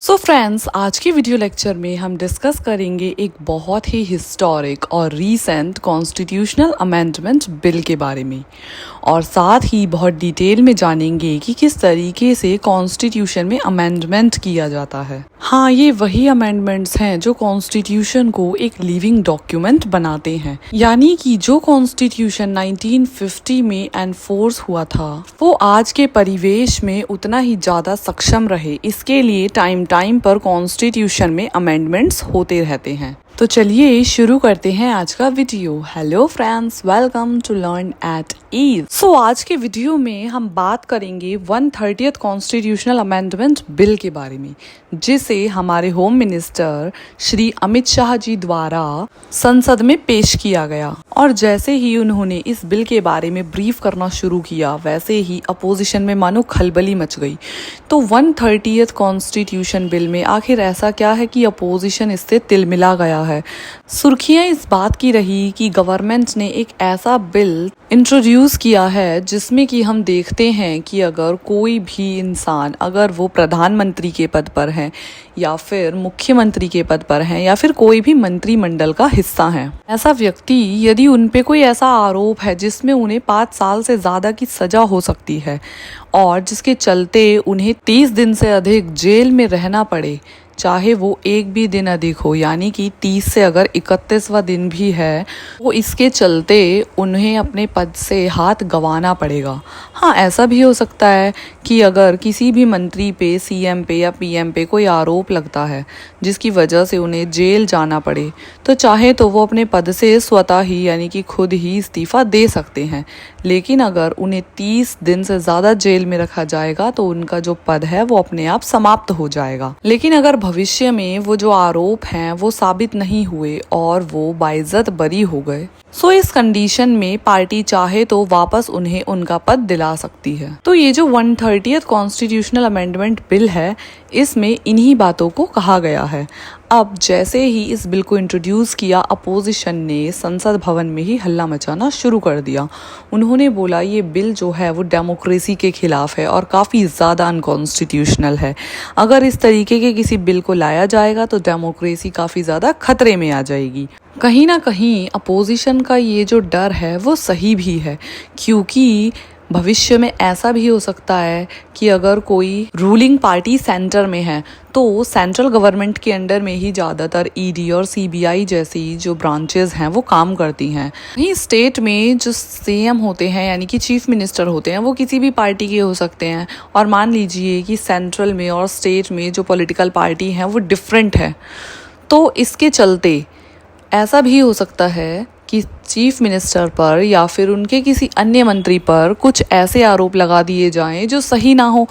So friends, आज की video lecture में हम डिस्कस करेंगे एक बहुत ही हिस्टोरिक और रीसेंट कॉन्स्टिट्यूशनल अमेंडमेंट बिल के बारे में और साथ ही बहुत डिटेल में जानेंगे कि किस तरीके से कॉन्स्टिट्यूशन में अमेंडमेंट किया जाता है। हाँ, ये वही अमेंडमेंट्स हैं जो कॉन्स्टिट्यूशन को एक लिविंग डॉक्यूमेंट बनाते हैं, यानी कि जो कॉन्स्टिट्यूशन 1950 में एनफोर्स हुआ था वो आज के परिवेश में उतना ही ज्यादा सक्षम रहे, इसके लिए टाइम पर कॉन्स्टिट्यूशन में अमेंडमेंट्स होते रहते हैं। तो चलिए शुरू करते हैं आज का video. Hello friends, welcome to learn at ease. So आज के वीडियो में हम बात करेंगे 130th कॉन्स्टिट्यूशनल अमेंडमेंट बिल के बारे में, जिसे हमारे होम मिनिस्टर श्री अमित शाह जी द्वारा संसद में पेश किया गया। और जैसे ही उन्होंने इस बिल के बारे में ब्रीफ करना शुरू किया, वैसे ही अपोजिशन में मानो खलबली मच गई। तो 130th कॉन्स्टिट्यूशन बिल में आखिर ऐसा क्या है कि अपोजिशन इससे तिलमिला गया है। सुर्खियां इस बात की रही कि गवर्नमेंट ने एक ऐसा बिल इंट्रोड्यूस किया है जिसमें कि हम देखते हैं कि अगर कोई भी इंसान, अगर वो प्रधानमंत्री के पद पर है या फिर मुख्यमंत्री के पद पर है या फिर कोई भी मंत्रिमंडल का हिस्सा है, ऐसा व्यक्ति यदि उन पे कोई ऐसा आरोप है जिसमें उन्हें 5 साल से ज्यादा की सजा हो सकती है और जिसके चलते उन्हें 30 दिन से अधिक जेल में रहना पड़े, चाहे वो एक भी दिन अधिक हो, यानी कि 30 से अगर 31वां दिन भी है, वो इसके चलते उन्हें अपने पद से हाथ गंवाना पड़ेगा। हाँ, ऐसा भी हो सकता है कि अगर किसी भी मंत्री पे, सीएम पे या पीएम पे कोई आरोप लगता है जिसकी वजह से उन्हें जेल जाना पड़े, तो चाहे तो वो अपने पद से स्वतः ही यानी कि खुद ही इस्तीफा दे सकते हैं। लेकिन अगर उन्हें 30 दिन से ज़्यादा जेल में रखा जाएगा तो उनका जो पद है वो अपने आप समाप्त हो जाएगा। लेकिन अगर भविष्य में वो जो आरोप हैं वो साबित नहीं हुए और वो बाइज्जत बरी हो गए, सो इस कंडीशन में पार्टी चाहे तो वापस उन्हें उनका पद दिला सकती है। तो ये जो 130th कॉन्स्टिट्यूशनल अमेंडमेंट बिल है, इसमें इन्हीं बातों को कहा गया है। अब जैसे ही इस बिल को इंट्रोड्यूस किया, अपोजिशन ने संसद भवन में ही हल्ला मचाना शुरू कर दिया। उन्होंने बोला ये बिल जो है वो डेमोक्रेसी के खिलाफ है और काफ़ी ज़्यादा अनकॉन्स्टिट्यूशनल है। अगर इस तरीके के किसी बिल को लाया जाएगा तो डेमोक्रेसी काफ़ी ज़्यादा खतरे में आ जाएगी। कहीं ना कहीं अपोजिशन का ये जो डर है वो सही भी है, क्योंकि भविष्य में ऐसा भी हो सकता है कि अगर कोई रूलिंग पार्टी सेंटर में है तो सेंट्रल गवर्नमेंट के अंडर में ही ज़्यादातर ईडी और सीबीआई जैसी जो ब्रांचेस हैं वो काम करती हैं। वहीं स्टेट में जो सीएम होते हैं यानी कि चीफ मिनिस्टर होते हैं वो किसी भी पार्टी के हो सकते हैं। और मान लीजिए कि सेंट्रल में और स्टेट में जो पॉलिटिकल पार्टी हैं वो डिफरेंट है, तो इसके चलते ऐसा भी हो सकता है कि चीफ मिनिस्टर पर या फिर उनके किसी अन्य मंत्री पर कुछ ऐसे आरोप लगा दिए जाएं जो सही ना हो,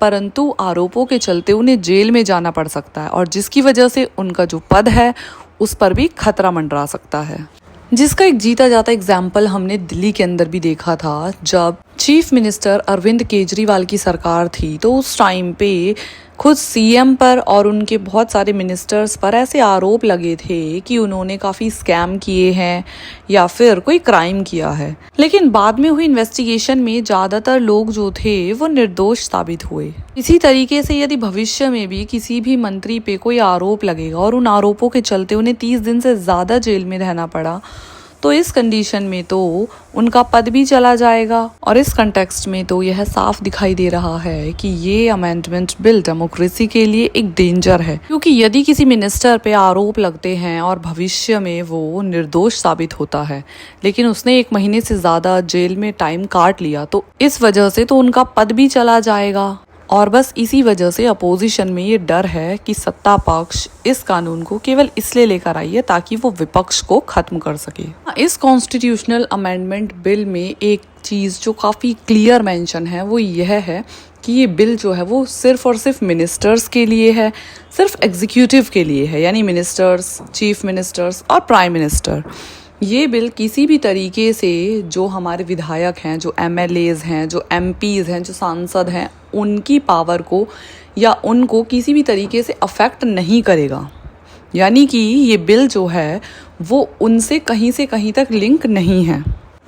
परंतु आरोपों के चलते उन्हें जेल में जाना पड़ सकता है और जिसकी वजह से उनका जो पद है उस पर भी खतरा मंडरा सकता है। जिसका एक जीता जाता एग्जाम्पल हमने दिल्ली के अंदर भी देखा था। जब चीफ मिनिस्टर अरविंद केजरीवाल की सरकार थी तो उस टाइम पे खुद सीएम पर और उनके बहुत सारे मिनिस्टर्स पर ऐसे आरोप लगे थे कि उन्होंने काफ़ी स्कैम किए हैं या फिर कोई क्राइम किया है। लेकिन बाद में हुई इन्वेस्टिगेशन में ज़्यादातर लोग जो थे वो निर्दोष साबित हुए। इसी तरीके से यदि भविष्य में भी किसी भी मंत्री पे कोई आरोप लगेगा और उन आरोपों के चलते उन्हें 30 दिन से ज़्यादा जेल में रहना पड़ा, तो इस कंडीशन में तो उनका पद भी चला जाएगा। और इस कंटेक्स्ट में तो यह साफ दिखाई दे रहा है कि ये अमेंडमेंट बिल डेमोक्रेसी के लिए एक डेंजर है, क्योंकि यदि किसी मिनिस्टर पे आरोप लगते हैं और भविष्य में वो निर्दोष साबित होता है लेकिन उसने 1 महीने से ज़्यादा जेल में टाइम काट लिया, तो इस वजह से तो उनका पद भी चला जाएगा। और बस इसी वजह से अपोजिशन में ये डर है कि सत्ता पक्ष इस कानून को केवल इसलिए लेकर आई है ताकि वो विपक्ष को खत्म कर सके। इस कॉन्स्टिट्यूशनल अमेंडमेंट बिल में एक चीज़ जो काफ़ी क्लियर मेंशन है वो यह है कि ये बिल जो है वो सिर्फ और सिर्फ मिनिस्टर्स के लिए है, सिर्फ एग्जीक्यूटिव के लिए है, यानी मिनिस्टर्स, चीफ मिनिस्टर्स और प्राइम मिनिस्टर। ये बिल किसी भी तरीके से जो हमारे विधायक हैं, जो एमएलएज हैं, जो एमपीज हैं, जो सांसद हैं, उनकी पावर को या उनको किसी भी तरीके से अफेक्ट नहीं करेगा। यानी कि ये बिल जो है वो उनसे कहीं से कहीं तक लिंक नहीं है।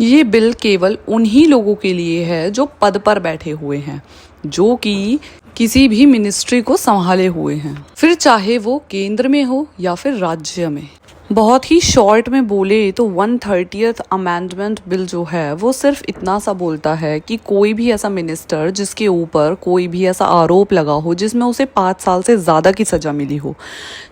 ये बिल केवल उन्हीं लोगों के लिए है जो पद पर बैठे हुए हैं, जो कि किसी भी मिनिस्ट्री को संभाले हुए हैं, फिर चाहे वो केंद्र में हो या फिर राज्य में। बहुत ही शॉर्ट में बोले तो 130th अमेंडमेंट बिल जो है वो सिर्फ इतना सा बोलता है कि कोई भी ऐसा मिनिस्टर जिसके ऊपर कोई भी ऐसा आरोप लगा हो जिसमें उसे 5 साल से ज़्यादा की सज़ा मिली हो,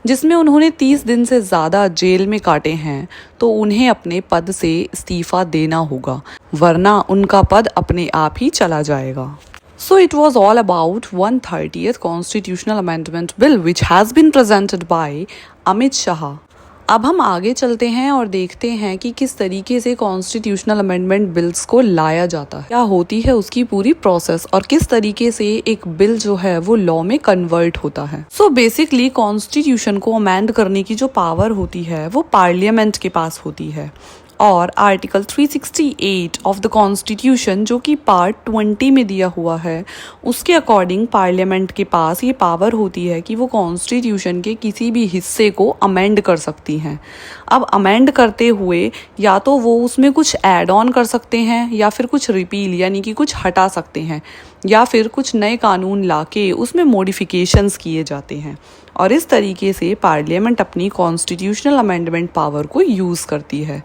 जिसमें उन्होंने 30 दिन से ज़्यादा जेल में काटे हैं, तो उन्हें अपने पद से इस्तीफ़ा देना होगा, वरना उनका पद अपने आप ही चला जाएगा। So it was all about 130th Constitutional Amendment Bill which has been presented by Amit Shah. अब हम आगे चलते हैं और देखते हैं कि किस तरीके से कॉन्स्टिट्यूशनल अमेंडमेंट बिल्स को लाया जाता है, क्या होती है उसकी पूरी प्रोसेस और किस तरीके से एक बिल जो है वो लॉ में कन्वर्ट होता है। सो बेसिकली कॉन्स्टिट्यूशन को अमेंड करने की जो पावर होती है वो पार्लियामेंट के पास होती है, और आर्टिकल 368 ऑफ द कॉन्स्टिट्यूशन जो कि पार्ट 20 में दिया हुआ है उसके अकॉर्डिंग पार्लियामेंट के पास ये पावर होती है कि वो कॉन्स्टिट्यूशन के किसी भी हिस्से को अमेंड कर सकती हैं। अब अमेंड करते हुए या तो वो उसमें कुछ ऐड ऑन कर सकते हैं या फिर कुछ रिपील यानी कि कुछ हटा सकते हैं या फिर कुछ नए कानून लाके उसमें मॉडिफिकेशंस किए जाते हैं, और इस तरीके से पार्लियामेंट अपनी कॉन्स्टिट्यूशनल अमेंडमेंट पावर को यूज़ करती है।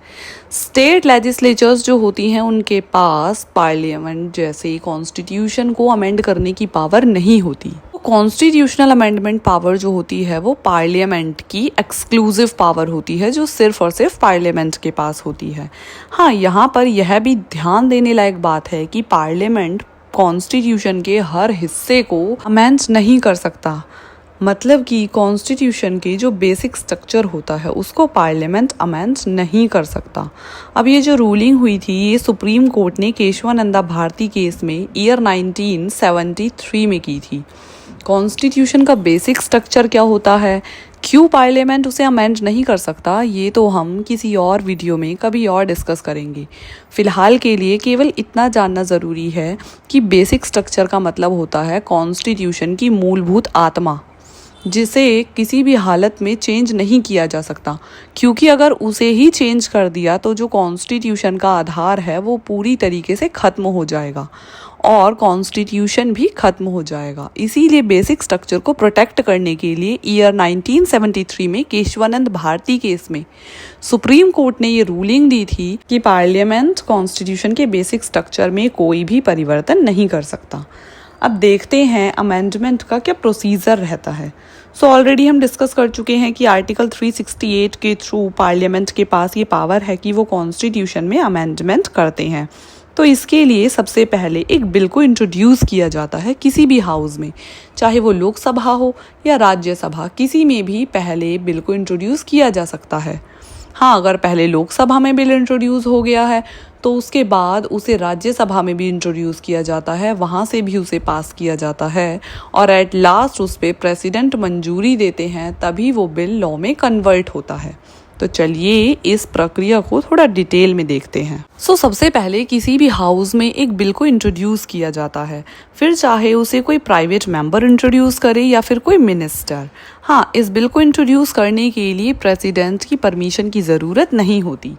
स्टेट लेजिस्लेचर्स जो होती हैं उनके पास पार्लियामेंट जैसे कॉन्स्टिट्यूशन को अमेंड करने की पावर नहीं होती। तो कॉन्स्टिट्यूशनल अमेंडमेंट पावर जो होती है वो पार्लियामेंट की एक्सक्लूसिव पावर होती है जो सिर्फ और सिर्फ पार्लियामेंट के पास होती है। हाँ, यहाँ पर यह भी ध्यान देने लायक बात है कि पार्लियामेंट कॉन्स्टिट्यूशन के हर हिस्से को अमेंड नहीं कर सकता, मतलब कि कॉन्स्टिट्यूशन के जो बेसिक स्ट्रक्चर होता है उसको पार्लियामेंट अमेंड नहीं कर सकता। अब ये जो रूलिंग हुई थी ये सुप्रीम कोर्ट ने केशवानंदा भारती केस में ईयर 1973 में की थी। कॉन्स्टिट्यूशन का बेसिक स्ट्रक्चर क्या होता है, क्यों पार्लियामेंट उसे अमेंड नहीं कर सकता, ये तो हम किसी और वीडियो में कभी और डिस्कस करेंगे। फिलहाल के लिए केवल इतना जानना ज़रूरी है कि बेसिक स्ट्रक्चर का मतलब होता है कॉन्स्टिट्यूशन की मूलभूत आत्मा, जिसे किसी भी हालत में चेंज नहीं किया जा सकता, क्योंकि अगर उसे ही चेंज कर दिया तो जो कॉन्स्टिट्यूशन का आधार है वो पूरी तरीके से ख़त्म हो जाएगा और कॉन्स्टिट्यूशन भी ख़त्म हो जाएगा। इसीलिए बेसिक स्ट्रक्चर को प्रोटेक्ट करने के लिए ईयर 1973 में केशवानंद भारती केस में सुप्रीम कोर्ट ने ये रूलिंग दी थी कि पार्लियामेंट कॉन्स्टिट्यूशन के बेसिक स्ट्रक्चर में कोई भी परिवर्तन नहीं कर सकता। अब देखते हैं अमेंडमेंट का क्या प्रोसीजर रहता है। सो ऑलरेडी हम डिस्कस कर चुके हैं कि आर्टिकल 368 के थ्रू पार्लियामेंट के पास ये पावर है कि वो कॉन्स्टिट्यूशन में अमेंडमेंट करते हैं। तो इसके लिए सबसे पहले एक बिल को इंट्रोड्यूस किया जाता है किसी भी हाउस में, चाहे वो लोकसभा हो या राज्यसभा, किसी में भी पहले बिल को इंट्रोड्यूस किया जा सकता है। हाँ, अगर पहले लोकसभा में बिल इंट्रोड्यूस हो गया है तो उसके बाद उसे राज्यसभा में भी इंट्रोड्यूस किया जाता है, वहाँ से भी उसे पास किया जाता है और एट लास्ट उस पर प्रेसिडेंट मंजूरी देते हैं, तभी वो बिल लॉ में कन्वर्ट होता है। तो चलिए इस प्रक्रिया को थोड़ा डिटेल में देखते हैं। सबसे पहले किसी भी हाउस में एक बिल को इंट्रोड्यूस किया जाता है, फिर चाहे उसे कोई प्राइवेट मेंबर इंट्रोड्यूस करे या फिर कोई मिनिस्टर। हाँ, इस बिल को इंट्रोड्यूस करने के लिए प्रेसिडेंट की परमिशन की ज़रूरत नहीं होती।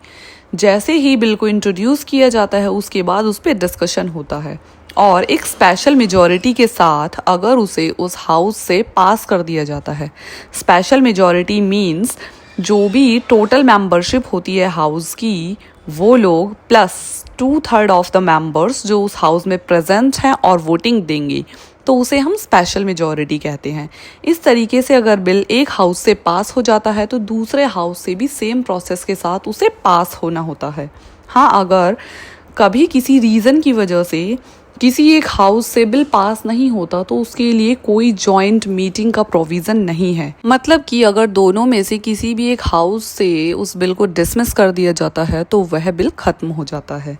जैसे ही बिल को इंट्रोड्यूस किया जाता है उसके बाद उस पर डिस्कशन होता है और एक स्पेशल मेजॉरिटी के साथ अगर उसे उस हाउस से पास कर दिया जाता है। स्पेशल मेजॉरिटी मीन्स जो भी टोटल मेंबरशिप होती है हाउस की, वो लोग प्लस 2/3 ऑफ द मेंबर्स जो उस हाउस में प्रेजेंट हैं और वोटिंग देंगे, तो उसे हम स्पेशल मेजॉरिटी कहते हैं। इस तरीके से अगर बिल एक हाउस से पास हो जाता है तो दूसरे हाउस से भी सेम प्रोसेस के साथ उसे पास होना होता है। हाँ, अगर कभी किसी रीज़न की वजह से किसी एक हाउस से बिल पास नहीं होता तो उसके लिए कोई जॉइंट मीटिंग का प्रोविज़न नहीं है। मतलब कि अगर दोनों में से किसी भी एक हाउस से उस बिल को डिसमिस कर दिया जाता है तो वह बिल ख़त्म हो जाता है।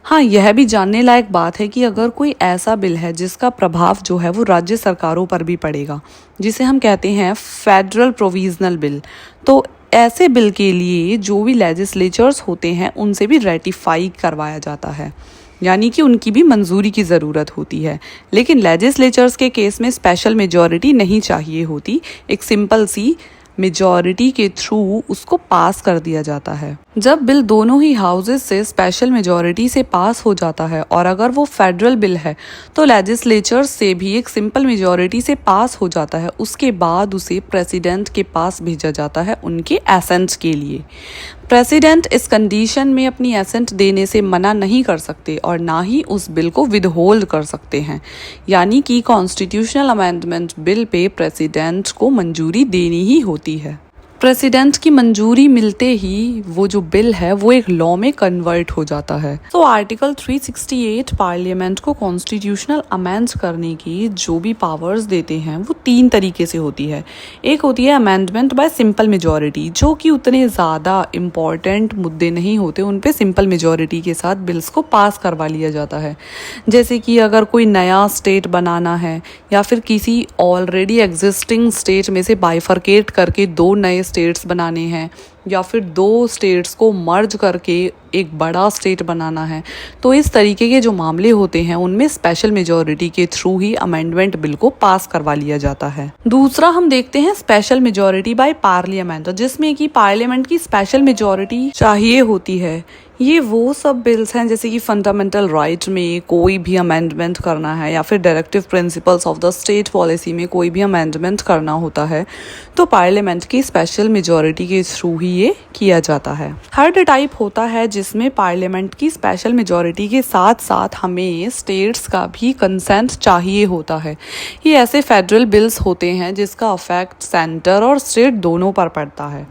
हाँ, यह भी जानने लायक बात है कि अगर कोई ऐसा बिल है जिसका प्रभाव जो है वो राज्य सरकारों पर भी पड़ेगा, जिसे हम कहते हैं फेडरल प्रोविजनल बिल, तो ऐसे बिल के लिए जो भी लेजिस्लेचर्स होते हैं उनसे भी रेटिफाई करवाया जाता है, यानी कि उनकी भी मंजूरी की ज़रूरत होती है। लेकिन लेजिस्लेचर्स के केस में स्पेशल मेजॉरिटी नहीं चाहिए होती, एक सिंपल सी मेजॉरिटी के थ्रू उसको पास कर दिया जाता है। जब बिल दोनों ही हाउसेस से स्पेशल मेजॉरिटी से पास हो जाता है और अगर वो फेडरल बिल है तो लेजिस्लेचर से भी एक सिंपल मेजॉरिटी से पास हो जाता है। उसके बाद उसे प्रेसिडेंट के पास भेजा जाता है उनके एसेंट के लिए। प्रेसिडेंट इस कंडीशन में अपनी एसेंट देने से मना नहीं कर सकते और ना ही उस बिल को विदहोल्ड कर सकते हैं, यानी कि constitutional amendment bill pay president को मंजूरी देनी ही होती है। प्रेसिडेंट की मंजूरी मिलते ही वो जो बिल है वो एक लॉ में कन्वर्ट हो जाता है। तो आर्टिकल 368 पार्लियामेंट को कॉन्स्टिट्यूशनल अमेंड करने की जो भी पावर्स देते हैं वो 3 तरीके से होती है। एक होती है अमेंडमेंट बाय सिंपल मेजॉरिटी, जो कि उतने ज़्यादा इम्पॉर्टेंट मुद्दे नहीं होते, उन पे सिंपल मेजॉरिटी के साथ बिल्स को पास करवा लिया जाता है। जैसे कि अगर कोई नया स्टेट बनाना है या फिर किसी ऑलरेडी एग्जिस्टिंग स्टेट में से बाइफरकेट करके 2 नए स्टेट्स बनाने हैं या फिर 2 स्टेट्स को मर्ज करके एक बड़ा स्टेट बनाना है, तो इस तरीके के जो मामले होते हैं उनमें स्पेशल मेजॉरिटी के थ्रू ही अमेंडमेंट बिल को पास करवा लिया जाता है। दूसरा हम देखते हैं स्पेशल मेजॉरिटी बाय पार्लियामेंट, जिसमें कि पार्लियामेंट की स्पेशल मेजॉरिटी चाहिए होती है। ये वो सब बिल्स हैं जैसे कि फंडामेंटल राइट में कोई भी अमेंडमेंट करना है या फिर directive principles of the state policy में कोई भी अमेंडमेंट करना होता है तो पार्लियामेंट की स्पेशल मेजॉरिटी के थ्रू ही ये किया जाता है। थर्ड टाइप होता है जिसमें पार्लियामेंट की स्पेशल मेजॉरिटी के साथ साथ हमें स्टेट्स का भी कंसेंट चाहिए होता है। ये ऐसे फेडरल बिल्स होते हैं जिसका अफेक्ट सेंटर और स्टेट दोनों पर पड़ता है,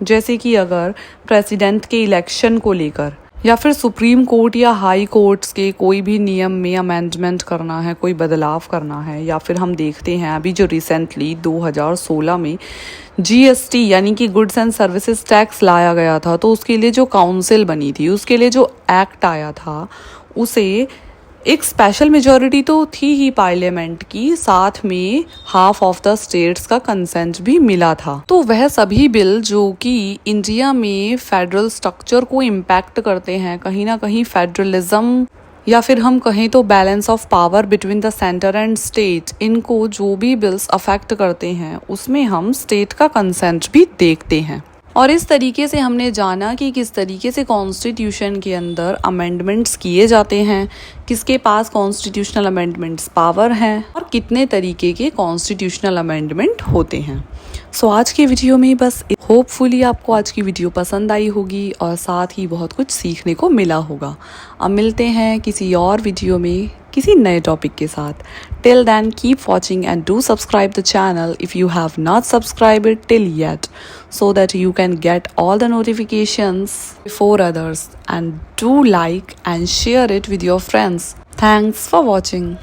जैसे कि अगर प्रेसिडेंट के इलेक्शन को लेकर या फिर सुप्रीम कोर्ट या हाई कोर्ट्स के कोई भी नियम में अमेंडमेंट करना है, कोई बदलाव करना है, या फिर हम देखते हैं अभी जो रिसेंटली 2016 में जीएसटी यानी कि गुड्स एंड सर्विसेज टैक्स लाया गया था, तो उसके लिए जो काउंसिल बनी थी, उसके लिए जो एक्ट आया था, उसे एक स्पेशल मेजॉरिटी तो थी ही पार्लियामेंट की, साथ में हाफ ऑफ द स्टेट्स का कंसेंट भी मिला था। तो वह सभी बिल जो कि इंडिया में फेडरल स्ट्रक्चर को इम्पैक्ट करते हैं, कहीं ना कहीं फेडरलिज्म या फिर हम कहें तो balance of power between the centre and state, इनको जो भी बिल्स अफेक्ट करते हैं उसमें हम स्टेट का कंसेंट भी देखते हैं। और इस तरीके से हमने जाना कि किस तरीके से कॉन्स्टिट्यूशन के अंदर अमेंडमेंट्स किए जाते हैं, किसके पास कॉन्स्टिट्यूशनल अमेंडमेंट्स पावर हैं और कितने तरीके के कॉन्स्टिट्यूशनल अमेंडमेंट होते हैं। सो आज की वीडियो में बस होपफुली आपको आज की वीडियो पसंद आई होगी और साथ ही बहुत कुछ सीखने को मिला होगा। अब मिलते हैं किसी और वीडियो में किसी नए टॉपिक के साथ। Till then keep watching and do subscribe the channel if you have not subscribed it till yet, so that you can get all the notifications before others, and do like and share it with your friends. Thanks for watching.